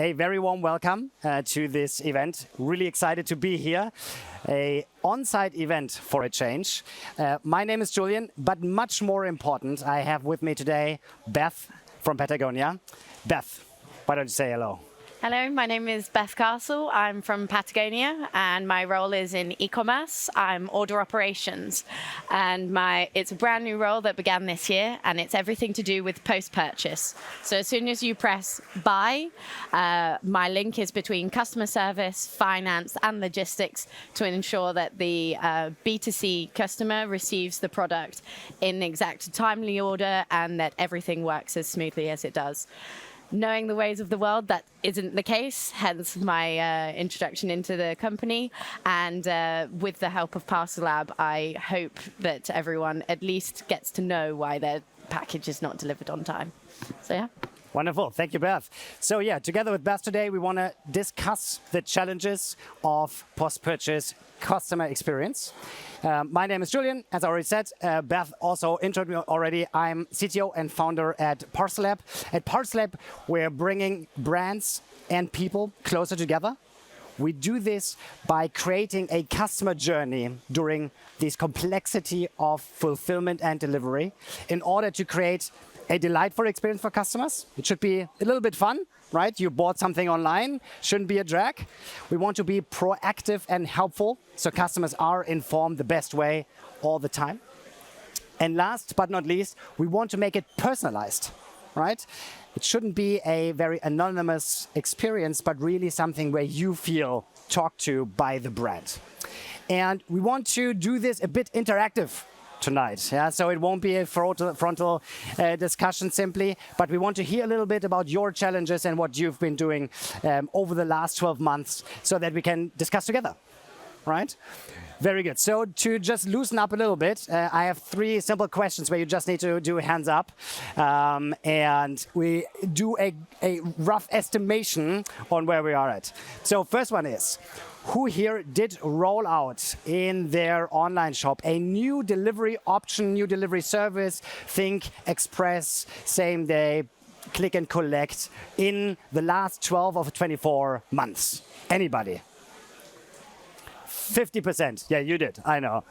A very warm welcome to this event. Really excited to be here. An on-site event for a change. My name is Julian, but much more important, I have with me today Beth from Patagonia. Beth, why don't you say hello? Hello, my name is Beth Castle. I'm from Patagonia and my role is in e-commerce. I'm order operations and it's a brand new role that began this year and it's everything to do with post-purchase. So as soon as you press buy, my link is between customer service, finance and logistics to ensure that the B2C customer receives the product in exact timely order and that everything works as smoothly as it does. Knowing the ways of the world, that isn't the case, hence my introduction into the company. And with the help of ParcelLab, I hope that everyone at least gets to know why their package is not delivered on time. So yeah. Wonderful. Thank you, Beth. So yeah, together with Beth today, we want to discuss the challenges of post-purchase customer experience. My name is Julian, as I already said. Beth also introduced me already. I'm CTO and founder at ParcelLab. At ParcelLab, we're bringing brands and people closer together. We do this by creating a customer journey during this complexity of fulfillment and delivery in order to create a delightful experience for customers. It should be a little bit fun, right? You bought something online, shouldn't be a drag. We want to be proactive and helpful so customers are informed the best way all the time. And last but not least, we want to make it personalized, right? It shouldn't be a very anonymous experience, but really something where you feel talked to by the brand. And we want to do this a bit interactive tonight, yeah? So it won't be a frontal discussion simply, but we want to hear a little bit about your challenges and what you've been doing over the last 12 months so that we can discuss together, right? Very good. So to just loosen up a little bit, I have 3 simple questions where you just need to do hands up. And we do a rough estimation on where we are at. So first one is, who here did roll out in their online shop a new delivery option, new delivery service, think express, same day, click and collect in the last 12 or 24 months? Anybody? 50%. Yeah, you did. I know.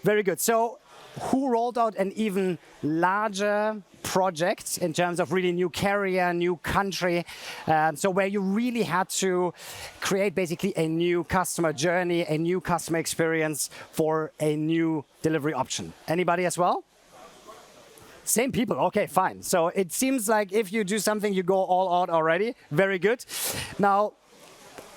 Very good. So who rolled out an even larger project in terms of really new carrier, new country, so where you really had to create basically a new customer journey, a new customer experience for a new delivery option? Anybody as well? Same people. Okay, fine. So it seems like if you do something, you go all out already. Very good. Now,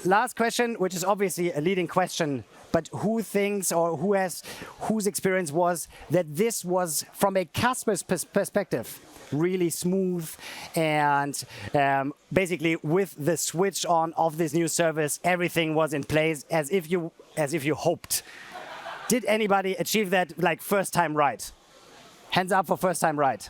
last question, which is obviously a leading question, but who thinks or whose experience was that this was, from a customer's perspective, really smooth and basically with the switch on of this new service, everything was in place as if you hoped? Did anybody achieve that like first time right? Hands up for first time right.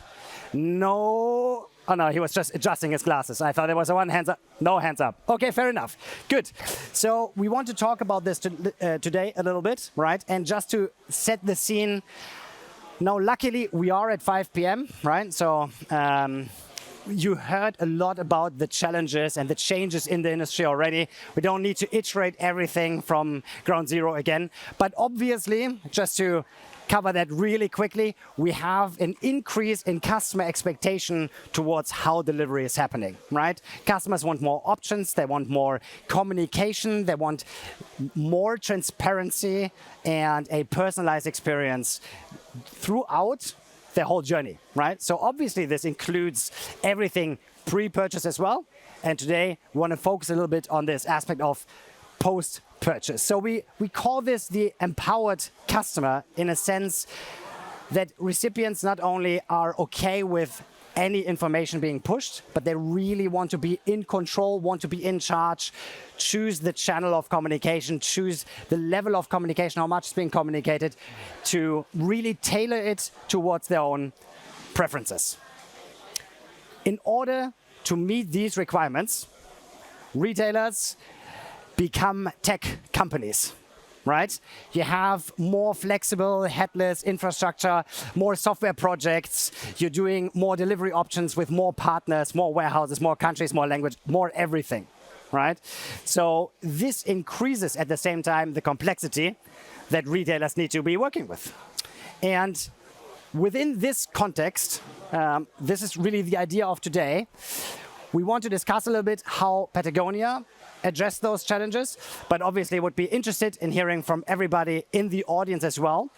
No. Oh no, he was just adjusting his glasses. I thought there was one hands up. No hands up. Okay, fair enough. Good. So we want to talk about this today a little bit, right? And just to set the scene, now luckily we are at 5 p.m., right? So you heard a lot about the challenges and the changes in the industry already. We don't need to iterate everything from ground zero again. But obviously, just to cover that really quickly, we have an increase in customer expectation towards how delivery is happening, right? Customers want more options, they want more communication, they want more transparency and a personalized experience throughout their whole journey, right? So obviously this includes everything pre-purchase as well. And today we want to focus a little bit on this aspect of post-purchase. So we call this the empowered customer, in a sense that recipients not only are okay with any information being pushed, but they really want to be in control, want to be in charge, choose the channel of communication, choose the level of communication, how much is being communicated, to really tailor it towards their own preferences. In order to meet these requirements, retailers become tech companies, right? You have more flexible, headless infrastructure, more software projects. You're doing more delivery options with more partners, more warehouses, more countries, more language, more everything, right? So this increases at the same time the complexity that retailers need to be working with. And within this context, this is really the idea of today. We want to discuss a little bit how Patagonia address those challenges, but obviously would be interested in hearing from everybody in the audience as well.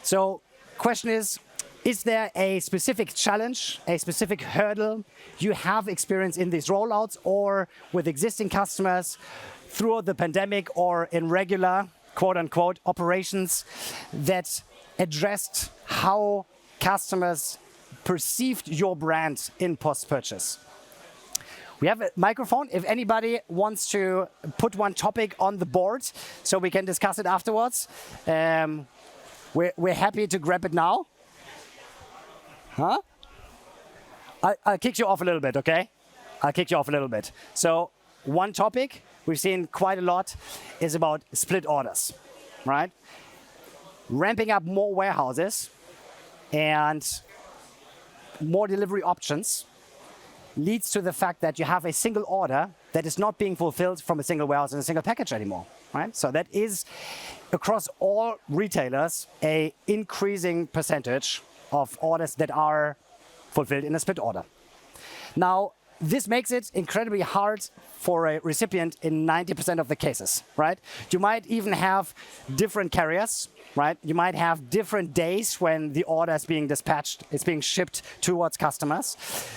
So question is there a specific challenge, a specific hurdle you have experienced in these rollouts or with existing customers throughout the pandemic or in regular, quote unquote, operations that addressed how customers perceived your brand in post-purchase? We have a microphone. If anybody wants to put one topic on the board so we can discuss it afterwards, we're happy to grab it now. Huh? I'll kick you off a little bit, okay? I'll kick you off a little bit. So one topic we've seen quite a lot is about split orders, right? Ramping up more warehouses and more delivery options leads to the fact that you have a single order that is not being fulfilled from a single warehouse in a single package anymore, right? So that is, across all retailers, a increasing percentage of orders that are fulfilled in a split order. Now, this makes it incredibly hard for a recipient in 90% of the cases, right? You might even have different carriers, right? You might have different days when the order is being dispatched, it's being shipped towards customers.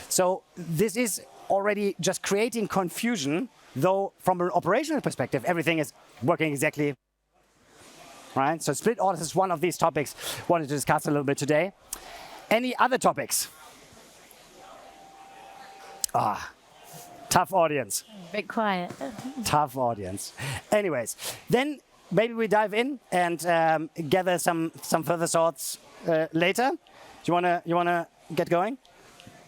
So this is already just creating confusion, though from an operational perspective, everything is working exactly right. So split orders is one of these topics I wanted to discuss a little bit today. Any other topics? Tough audience. A bit quiet. Tough audience. Anyways, then maybe we dive in and gather some further thoughts later. Do you wanna get going?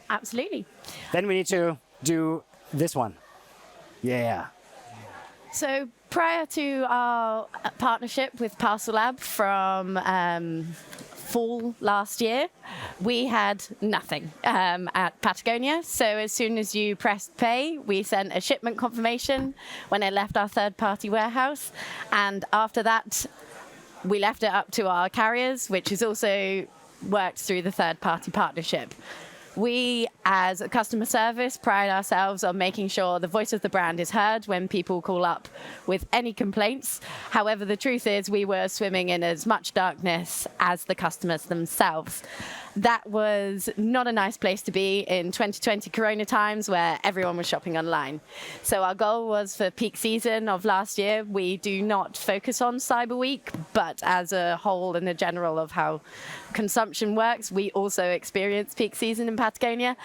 Absolutely. Then we need to do this one. Yeah. So prior to our partnership with ParcelLab from fall last year, we had nothing at Patagonia. So as soon as you pressed pay, we sent a shipment confirmation when it left our third-party warehouse. And after that, we left it up to our carriers, which is also worked through the third-party partnership. We, as a customer service, pride ourselves on making sure the voice of the brand is heard when people call up with any complaints. However, the truth is we were swimming in as much darkness as the customers themselves. That was not a nice place to be in 2020 Corona times where everyone was shopping online. So our goal was for peak season of last year, we do not focus on Cyber Week, but as a whole and the general of how consumption works, we also experience peak season in Patagonia,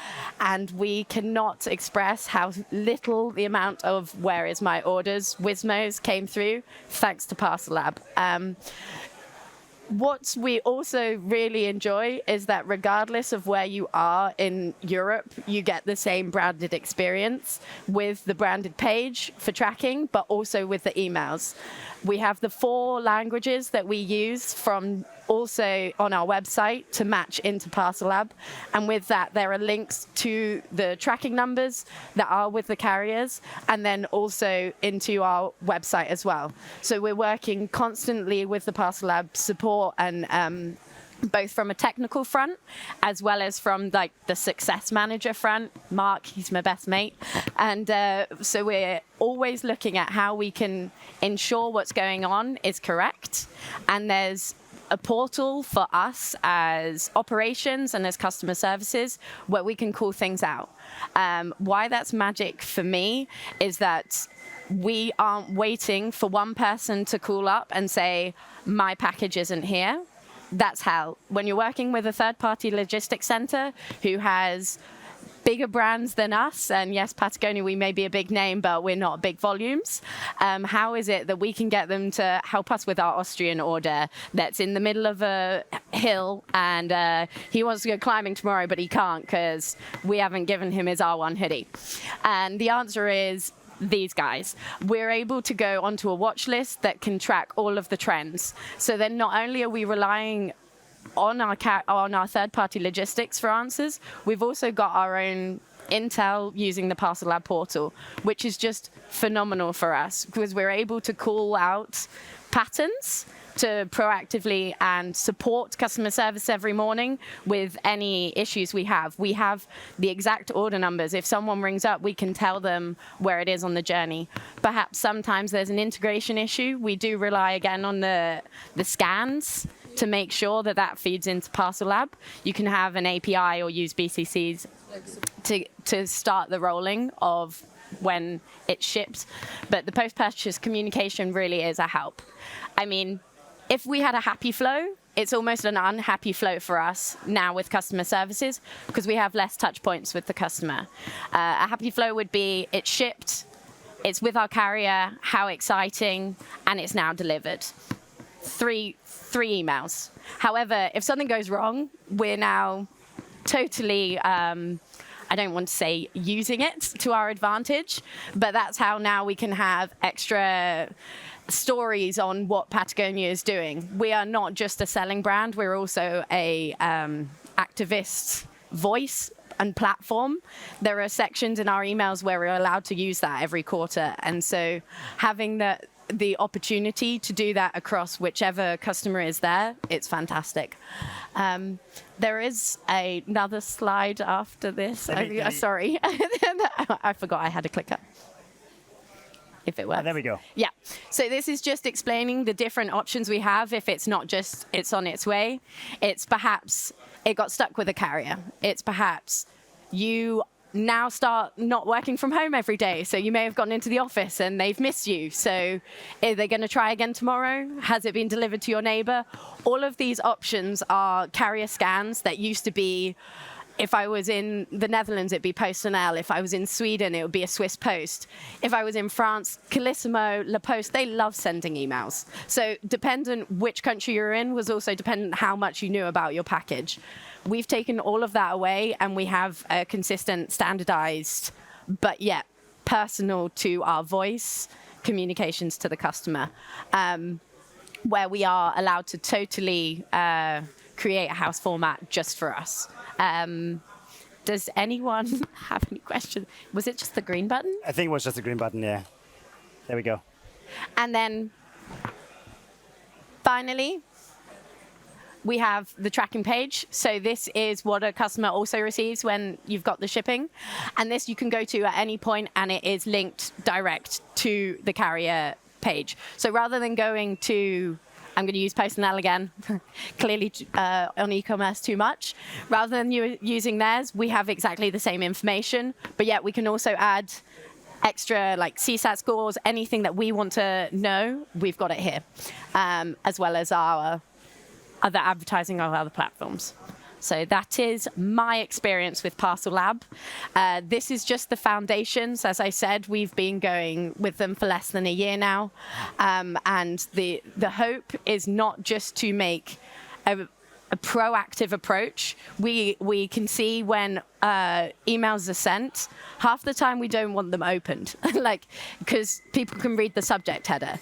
and we cannot express how little the amount of where is my orders, Wizmos came through, thanks to ParcelLab. What we also really enjoy is that regardless of where you are in Europe, you get the same branded experience with the branded page for tracking, but also with the emails. We have the 4 languages that we use from also on our website to match into ParcelLab. And with that, there are links to the tracking numbers that are with the carriers and then also into our website as well. So we're working constantly with the ParcelLab support and both from a technical front as well as from like the success manager front. Mark, he's my best mate. And so we're always looking at how we can ensure what's going on is correct. And there's a portal for us as operations and as customer services where we can call things out. Why that's magic for me is that we aren't waiting for one person to call up and say, my package isn't here. That's hell. When you're working with a third-party logistics center who has bigger brands than us, and yes, Patagonia, we may be a big name, but we're not big volumes. How is it that we can get them to help us with our Austrian order that's in the middle of a hill and he wants to go climbing tomorrow, but he can't because we haven't given him his R1 hoodie? And the answer is these guys. We're able to go onto a watch list that can track all of the trends. So then not only are we relying on our third-party logistics for answers, we've also got our own intel using the ParcelLab portal, which is just phenomenal for us because we're able to call out patterns to proactively and support customer service every morning with any issues we have. We have the exact order numbers. If someone rings up, we can tell them where it is on the journey. Perhaps sometimes there's an integration issue. We do rely again on the scans to make sure that that feeds into ParcelLab. You can have an API or use BCCs to start the rolling of when it's shipped. But the post-purchase communication really is a help. I mean, if we had a happy flow, it's almost an unhappy flow for us now with customer services because we have less touch points with the customer. A happy flow would be it's shipped, it's with our carrier, how exciting, and it's now delivered. Three emails. However, if something goes wrong, we're now totally, I don't want to say using it to our advantage, but that's how now we can have extra stories on what Patagonia is doing. We are not just a selling brand, we're also a activist voice and platform. There are sections in our emails where we're allowed to use that every quarter, and so having the opportunity to do that across whichever customer is there, it's fantastic. There is another slide after this. Sorry, I forgot I had a clicker. If it works. There we go. Yeah. So this is just explaining the different options we have. If it's not just it's on its way, it's perhaps it got stuck with a carrier. It's perhaps you now start not working from home every day. So you may have gotten into the office and they've missed you. So are they going to try again tomorrow? Has it been delivered to your neighbor? All of these options are carrier scans that used to be, if I was in the Netherlands, it'd be PostNL. If I was in Sweden, it would be a Swiss Post. If I was in France, Carissimo, La Poste, they love sending emails. So dependent which country you're in was also dependent how much you knew about your package. We've taken all of that away and we have a consistent, standardized, but yet personal to our voice communications to the customer, where we are allowed to totally create a house format just for us. Does anyone have any questions? Was it just the green button? I think it was just the green button, yeah. There we go. And then finally, we have the tracking page. So this is what a customer also receives when you've got the shipping. And this you can go to at any point and it is linked direct to the carrier page. So rather than going to, I'm going to use PostNL again, clearly on e-commerce too much. Rather than you using theirs, we have exactly the same information, but yet we can also add extra like CSAT scores, anything that we want to know, we've got it here, as well as our other advertising on other platforms. So that is my experience with ParcelLab. This is just the foundations. As I said, we've been going with them for less than a year now. And the hope is not just to make a proactive approach. We can see when emails are sent, half the time we don't want them opened, like because people can read the subject header.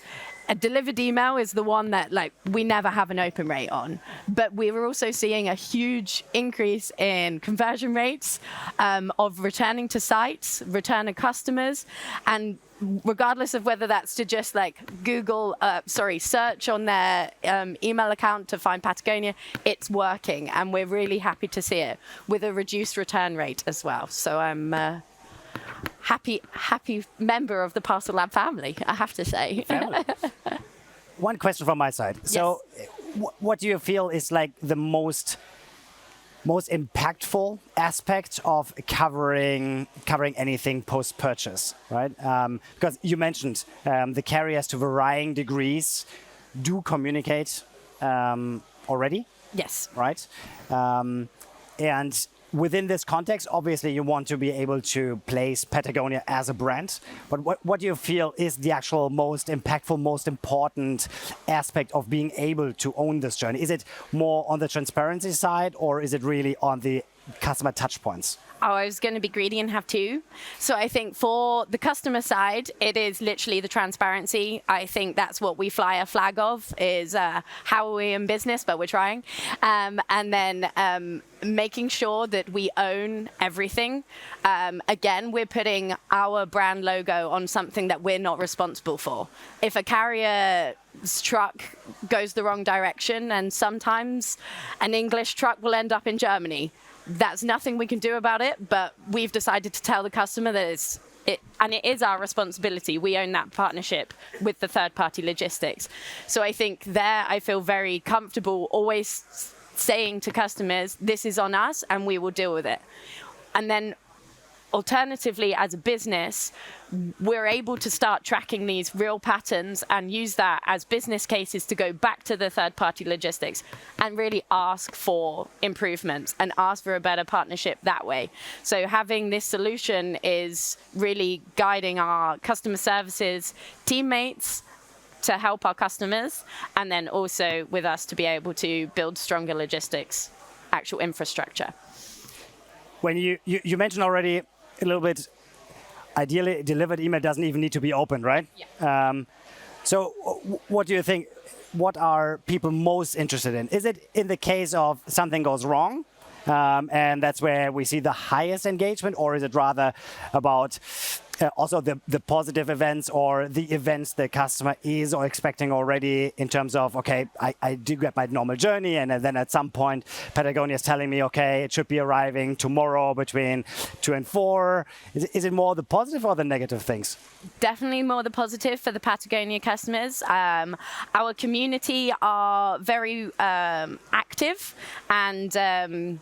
A delivered email is the one that we never have an open rate on. But we were also seeing a huge increase in conversion rates of returning to sites, return of customers, and regardless of whether that's to just search on their email account to find Patagonia, it's working, and we're really happy to see it with a reduced return rate as well. So I'm happy member of the ParcelLab family, I have to say. One question from my side. Yes. So what do you feel is the most impactful aspect of covering anything post-purchase, right? Because you mentioned the carriers to varying degrees do communicate already. Yes. Right? And within this context, obviously, you want to be able to place Patagonia as a brand. But what do you feel is the actual most impactful, most important aspect of being able to own this journey? Is it more on the transparency side, or is it really on the customer touch points? Oh, I was going to be greedy and have two. So I think for the customer side, it is literally the transparency. I think that's what we fly a flag of, is how are we in business, but we're trying. And then making sure that we own everything. Again, we're putting our brand logo on something that we're not responsible for. If a carrier's truck goes the wrong direction, and sometimes an English truck will end up in Germany, that's nothing we can do about it, but we've decided to tell the customer that it is our responsibility. We own that partnership with the third-party logistics. So I think there I feel very comfortable always saying to customers, this is on us and we will deal with it. And then alternatively, as a business, we're able to start tracking these real patterns and use that as business cases to go back to the third-party logistics and really ask for improvements and ask for a better partnership that way. So having this solution is really guiding our customer services teammates to help our customers, and then also with us to be able to build stronger logistics, actual infrastructure. When you mentioned already a little bit, ideally delivered email doesn't even need to be opened, right? Yeah. So what do you think, what are people most interested in? Is it in the case of something goes wrong, and that's where we see the highest engagement, or is it rather about also the positive events or the events the customer is or expecting already in terms of, okay, I do get my normal journey, and then at some point Patagonia is telling me, okay, it should be arriving tomorrow between 2 and 4. Is it more the positive or the negative things? Definitely more the positive for the Patagonia customers. Our community are very active, and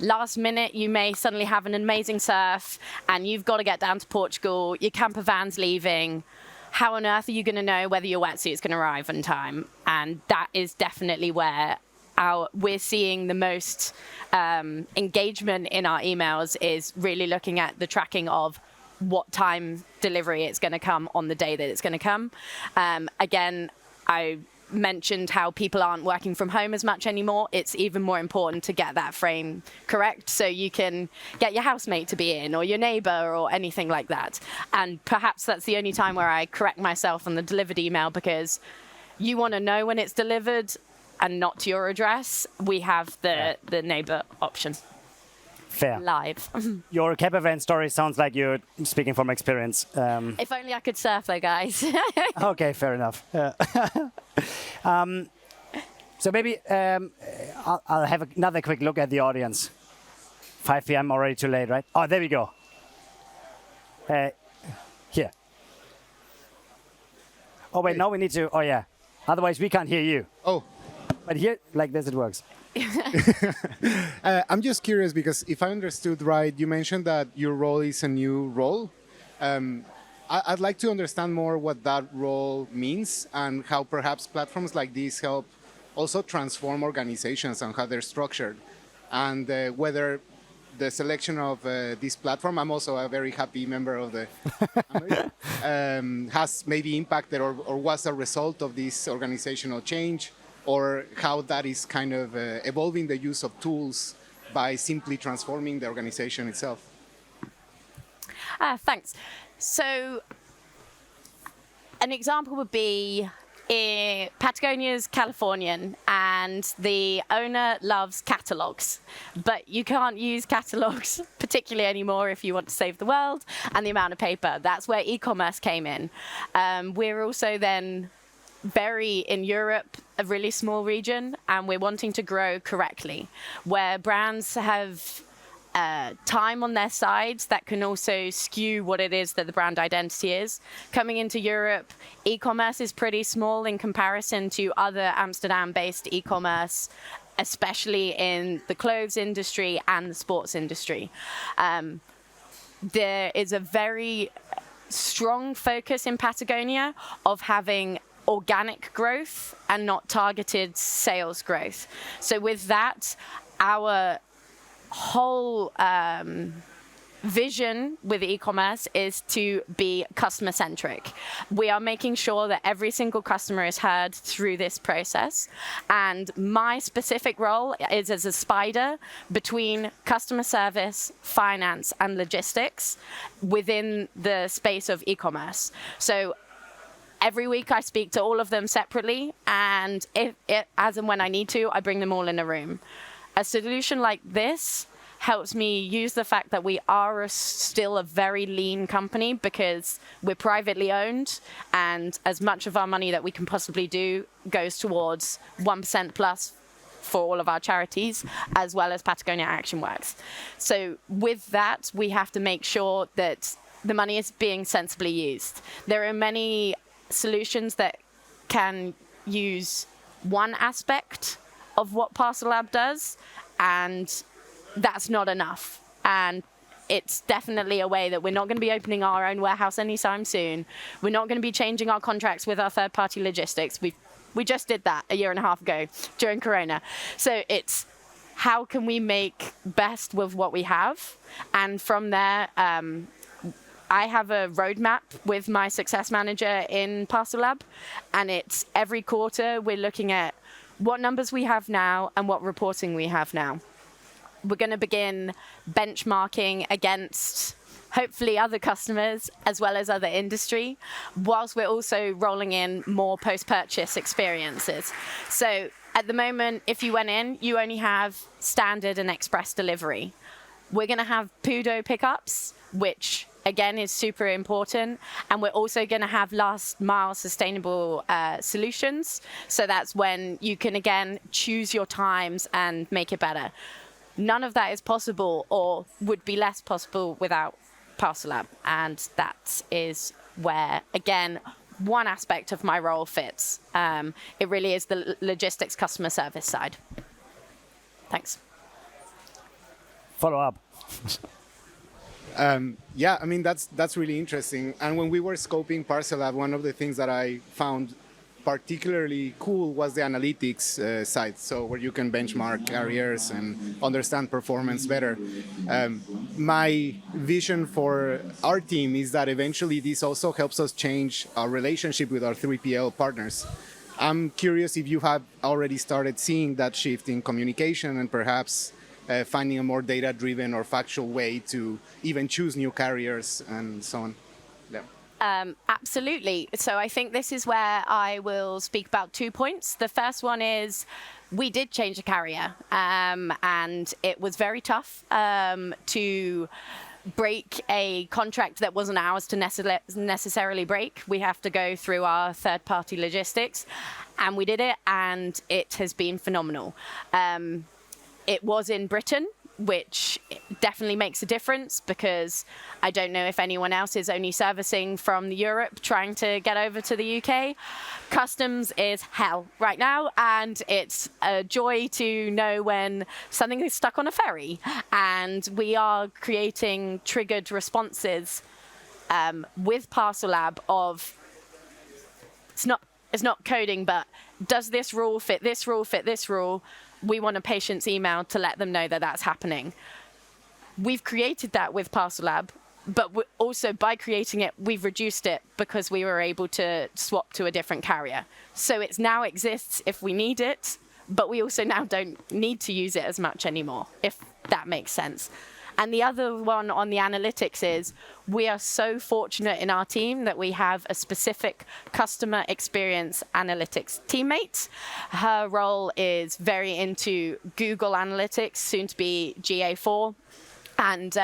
last minute, you may suddenly have an amazing surf and you've got to get down to Portugal, your camper van's leaving. How on earth are you going to know whether your wetsuit's going to arrive on time? And that is definitely where we're seeing the most engagement in our emails, is really looking at the tracking of what time delivery it's going to come on the day that it's going to come. Again, I mentioned how people aren't working from home as much anymore. It's even more important to get that frame correct so you can get your housemate to be in, or your neighbor, or anything like that. And perhaps that's the only time where I correct myself on the delivered email, because you want to know when it's delivered and not to your address. We have the neighbor option. Fair. Live. Your camper van story sounds like you're speaking from experience. If only I could surf though, guys. Okay, fair enough. So maybe I'll have another quick look at the audience. 5 p.m. already too late, right? Oh, there we go. Here. Oh, wait, now we need to, oh yeah. Otherwise we can't hear you. Oh. But here, like this, it works. I'm just curious, because if I understood right, you mentioned that your role is a new role. I'd like to understand more what that role means, and how perhaps platforms like this help also transform organizations and how they're structured, and whether the selection of this platform, I'm also a very happy member of the family, has maybe impacted or was a result of this organizational change, or how that is kind of evolving the use of tools by simply transforming the organization itself. Thanks. So an example would be Patagonia's Californian, and the owner loves catalogs, but you can't use catalogs particularly anymore if you want to save the world and the amount of paper. That's where e-commerce came in. We're also then in Europe, a really small region, and we're wanting to grow correctly, where brands have time on their sides that can also skew what it is that the brand identity is. Coming into Europe, e-commerce is pretty small in comparison to other Amsterdam-based e-commerce, especially in the clothes industry and the sports industry. There is a very strong focus in Patagonia of having organic growth and not targeted sales growth. So with that, our whole vision with e-commerce is to be customer centric. We are making sure that every single customer is heard through this process. And my specific role is as a spider between customer service, finance, and logistics within the space of e-commerce. So every week I speak to all of them separately, and as and when I need to, I bring them all in a room. A solution like this helps me use the fact that we are still a very lean company because we're privately owned, and as much of our money that we can possibly do goes towards 1% plus for all of our charities, as well as Patagonia Action Works. So with that, we have to make sure that the money is being sensibly used. There are many solutions that can use one aspect of what ParcelLab does, and that's not enough. And it's definitely a way that we're not going to be opening our own warehouse anytime soon. We're not going to be changing our contracts with our third-party logistics. We just did that a year and a half ago during Corona. So it's how can we make best with what we have? And from there, I have a roadmap with my success manager in ParcelLab, and it's every quarter we're looking at what numbers we have now and what reporting we have now. We're going to begin benchmarking against hopefully other customers as well as other industry, whilst we're also rolling in more post-purchase experiences. So at the moment, if you went in, you only have standard and express delivery. We're going to have PUDO pickups, which again is super important, and we're also going to have last mile sustainable solutions. So that's when you can again choose your times and make it better. None of that is possible or would be less possible without ParcelLab, and that is where again one aspect of my role fits. It really is the logistics customer service side. Thanks. Follow up. Yeah, I mean, that's really interesting. And when we were scoping ParcelLab, one of the things that I found particularly cool was the analytics side, so where you can benchmark carriers and understand performance better. My vision for our team is that eventually this also helps us change our relationship with our 3PL partners. I'm curious if you have already started seeing that shift in communication and perhaps finding a more data-driven or factual way to even choose new carriers and so on. Yeah. Absolutely. So I think this is where I will speak about 2 points. The first one is we did change a carrier, and it was very tough to break a contract that wasn't ours to necessarily break. We have to go through our third-party logistics, and we did it, and it has been phenomenal. It was in Britain, which definitely makes a difference because I don't know if anyone else is only servicing from Europe trying to get over to the UK. Customs is hell right now, and it's a joy to know when something is stuck on a ferry. And we are creating triggered responses with ParcelLab of, it's not coding, but does this rule fit this rule, fit this rule? We want a patient's email to let them know that that's happening. We've created that with ParcelLab, but also by creating it, we've reduced it because we were able to swap to a different carrier. So it now exists if we need it, but we also now don't need to use it as much anymore, if that makes sense. And the other one on the analytics is we are so fortunate in our team that we have a specific customer experience analytics teammate. Her role is very into Google Analytics, soon to be GA4. And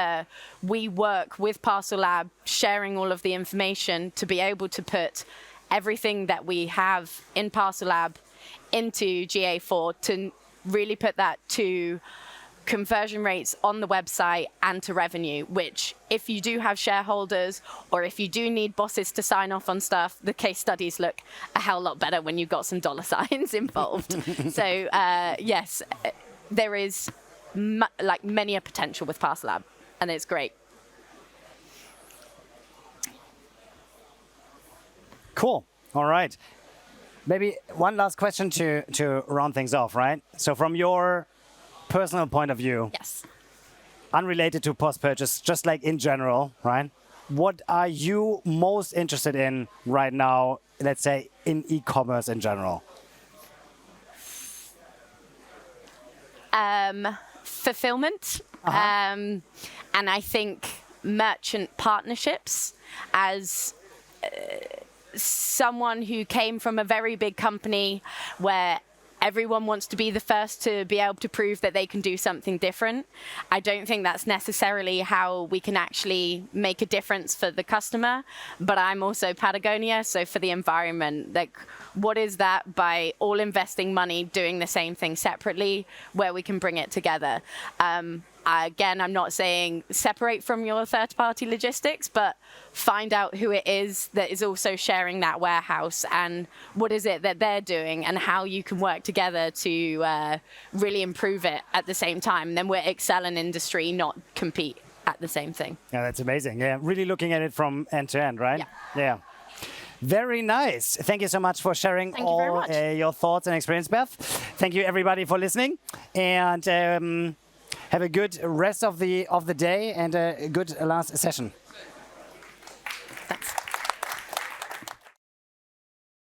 we work with ParcelLab, sharing all of the information to be able to put everything that we have in ParcelLab into GA4 to really put that to conversion rates on the website and to revenue, which if you do have shareholders or if you do need bosses to sign off on stuff, the case studies look a hell lot better when you've got some dollar signs involved. So yes, there is many a potential with ParcelLab, and it's great. Cool. All right. Maybe one last question to round things off, right? So from your personal point of view, Yes. unrelated to post-purchase, just like in general, right? What are you most interested in right now, let's say, in e-commerce in general? Fulfillment. And I think merchant partnerships. As someone who came from a very big company where everyone wants to be the first to be able to prove that they can do something different, I don't think that's necessarily how we can actually make a difference for the customer. But I'm also Patagonia, so for the environment, like, what is that by all investing money doing the same thing separately, where we can bring it together? Again, I'm not saying separate from your third-party logistics, but find out who it is that is also sharing that warehouse and what is it that they're doing and how you can work together to really improve it at the same time. Then we'll excel in industry, not compete at the same thing. Yeah, that's amazing. Yeah, really looking at it from end to end, right? Yeah. Very nice. Thank you so much for sharing all your thoughts and experience, Beth. Thank you, everybody, for listening. And have a good rest of the day and a good last session.